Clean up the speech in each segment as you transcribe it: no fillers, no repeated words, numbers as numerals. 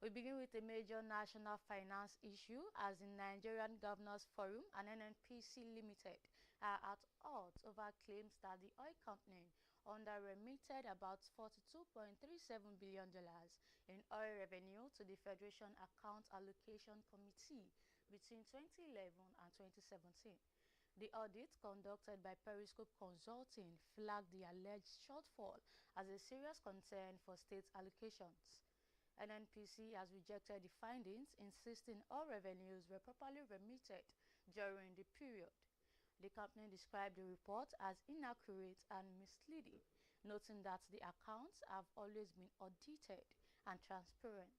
We begin with a major national finance issue as the Nigerian Governors Forum and NNPC Limited are at odds over claims that the oil company under-remitted about $42.37 billion in oil revenue to the Federation Account Allocation Committee between 2011 and 2017. The audit conducted by Periscope Consulting flagged the alleged shortfall as a serious concern for state allocations. NNPC has rejected the findings, insisting all revenues were properly remitted during the period. The company described the report as inaccurate and misleading, noting that the accounts have always been audited and transparent.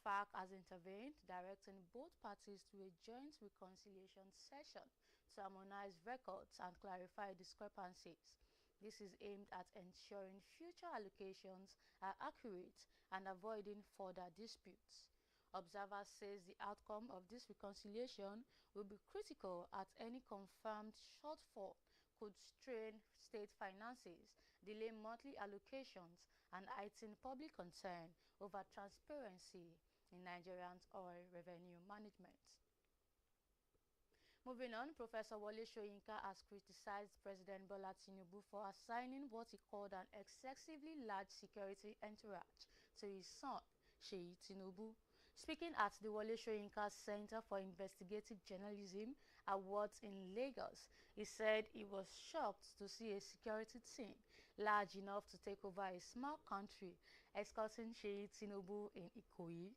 FARC has intervened, directing both parties to a joint reconciliation session to harmonize records and clarify discrepancies. This is aimed at ensuring future allocations are accurate and avoiding further disputes. Observers say the outcome of this reconciliation will be critical as any confirmed shortfall could strain state finances, delay monthly allocations, and heighten public concern over transparency in Nigerian oil revenue management. Moving on, Professor Wole Soyinka has criticized President Bola Tinubu for assigning what he called an excessively large security entourage to his son, Seyi Tinubu. Speaking at the Wole Soyinka Center for Investigative Journalism Awards in Lagos, he said he was shocked to see a security team large enough to take over a small country, escorting Seyi Tinubu in Ikoyi.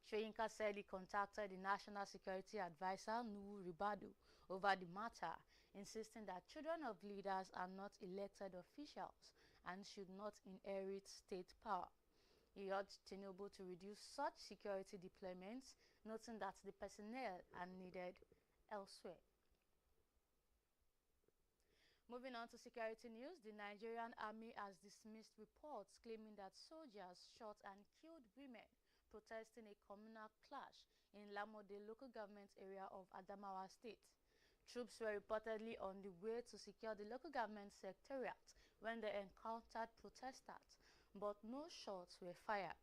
Soyinka said he contacted the National Security Advisor, Nuhu Ribadu, over the matter, insisting that children of leaders are not elected officials and should not inherit state power. He urged Tinubu to reduce such security deployments, noting that the personnel are needed elsewhere. Moving on to security news, the Nigerian army has dismissed reports claiming that soldiers shot and killed women protesting a communal clash in Lamode local government area of Adamawa State. Troops were reportedly on the way to secure the local government secretariat when they encountered protesters, but no shots were fired.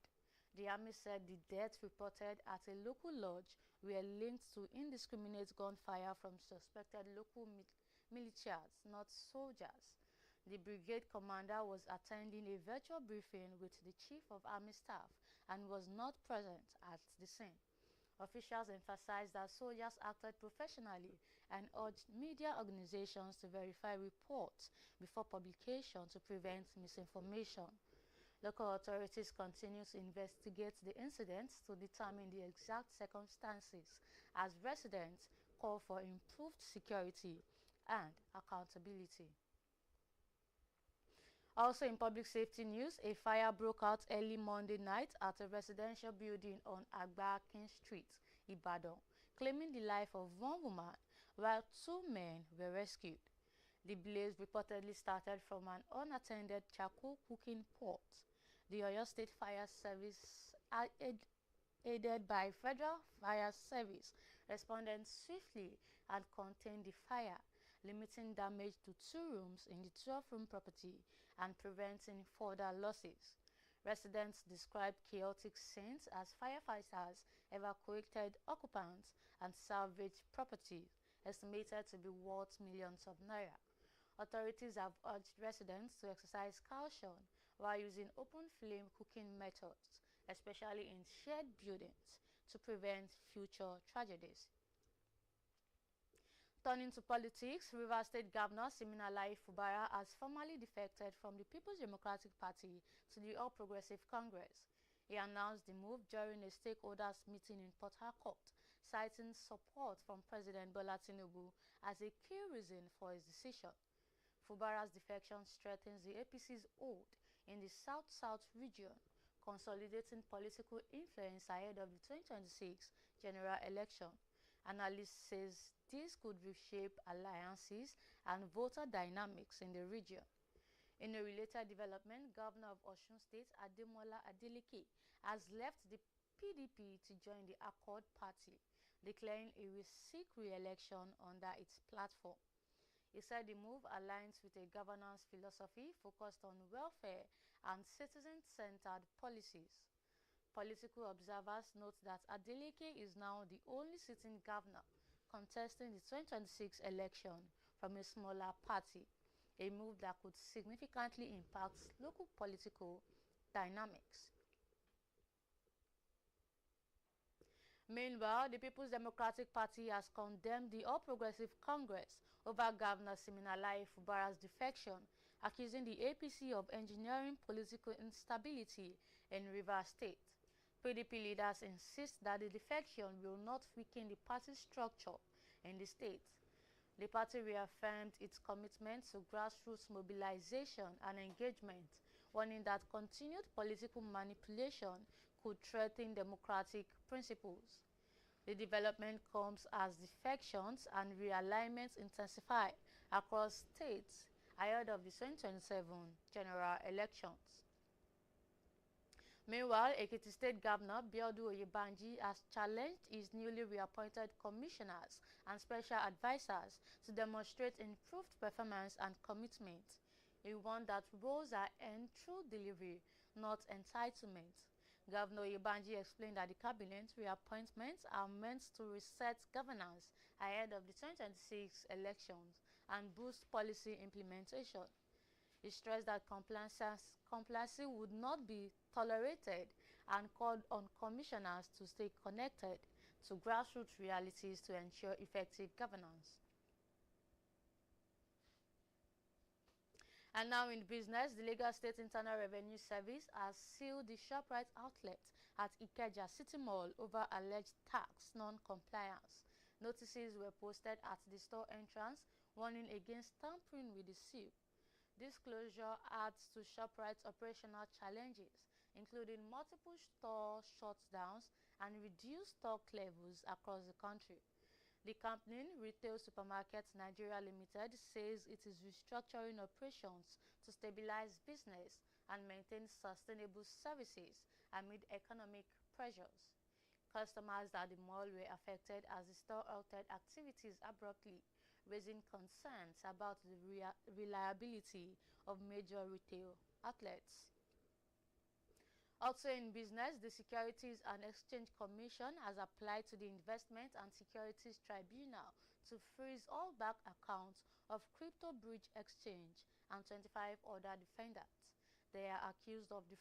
The army said the deaths reported at a local lodge were linked to indiscriminate gunfire from suspected local militias, not soldiers. The brigade commander was attending a virtual briefing with the Chief of Army Staff and was not present at the scene. Officials emphasized that soldiers acted professionally and urged media organizations to verify reports before publication to prevent misinformation. Local authorities continue to investigate the incidents to determine the exact circumstances as residents call for improved security and accountability. Also in public safety news, a fire broke out early Monday night at a residential building on Agba-Akin Street, Ibadan, claiming the life of one woman while two men were rescued. The blaze reportedly started from an unattended charcoal cooking pot. The Oyo State Fire Service, aided by Federal Fire Service, responded swiftly and contained the fire, limiting damage to 2 rooms in the 12-room property and preventing further losses. Residents described chaotic scenes as firefighters evacuated occupants and salvaged property, estimated to be worth millions of naira. Authorities have urged residents to exercise caution while using open flame cooking methods, especially in shared buildings, to prevent future tragedies. Turning to politics, Rivers State Governor Siminalayi Fubara has formally defected from the People's Democratic Party to the All Progressive Congress. He announced the move during a stakeholders meeting in Port Harcourt, citing support from President Bola Tinubu as a key reason for his decision. FUBARA'S defection strengthens the APC's hold in the South-South region, consolidating political influence ahead of the 2026 general election. Analysts say this could reshape alliances and voter dynamics in the region. In a related development, Governor of Osun State, ADELEKE, has left the PDP to join the Accord Party, declaring he will seek re-election under its platform. He said the move aligns with a governance philosophy focused on welfare and citizen-centered policies. Political observers note that Adeleke is now the only sitting governor contesting the 2026 election from a smaller party, a move that could significantly impact local political dynamics. Meanwhile, the People's Democratic Party has condemned the All Progressive Congress over Governor Siminalayi FUBARA'S defection, accusing the APC of engineering political instability in Rivers State. PDP leaders insist that the defection will not weaken the party's structure in the state. The party reaffirmed its commitment to grassroots mobilization and engagement, warning that continued political manipulation could threaten democratic principles. The development comes as defections and realignments intensify across states ahead of the 2027 general elections. Meanwhile, Ekiti State Governor Biodun Oyebanji has challenged his newly reappointed commissioners and special advisors to demonstrate improved performance and commitment. He warned that roles are earned through delivery, not entitlement. Governor Oyebanji explained that the cabinet reappointments are meant to reset governance ahead of the 2026 elections and boost policy implementation. He stressed that complacency would not be tolerated and called on commissioners to stay connected to grassroots realities to ensure effective governance. And now in business, the Lagos State Internal Revenue Service has sealed the SHOPRITE outlet at IKEJA City Mall over alleged tax non-compliance. Notices were posted at the store entrance, warning against tampering with the seal. This closure adds to SHOPRITE's operational challenges, including multiple store shutdowns and reduced stock levels across the country. The company, Retail Supermarkets Nigeria Limited, says it is restructuring operations to stabilize business and maintain sustainable services amid economic pressures. Customers at the mall were affected as the store halted activities abruptly, raising concerns about the reliability of major retail outlets. Also in business, the Securities and Exchange Commission has applied to the Investment and Securities Tribunal to freeze all bank accounts of Crypto Bridge Exchange and 25 other defendants. They are accused of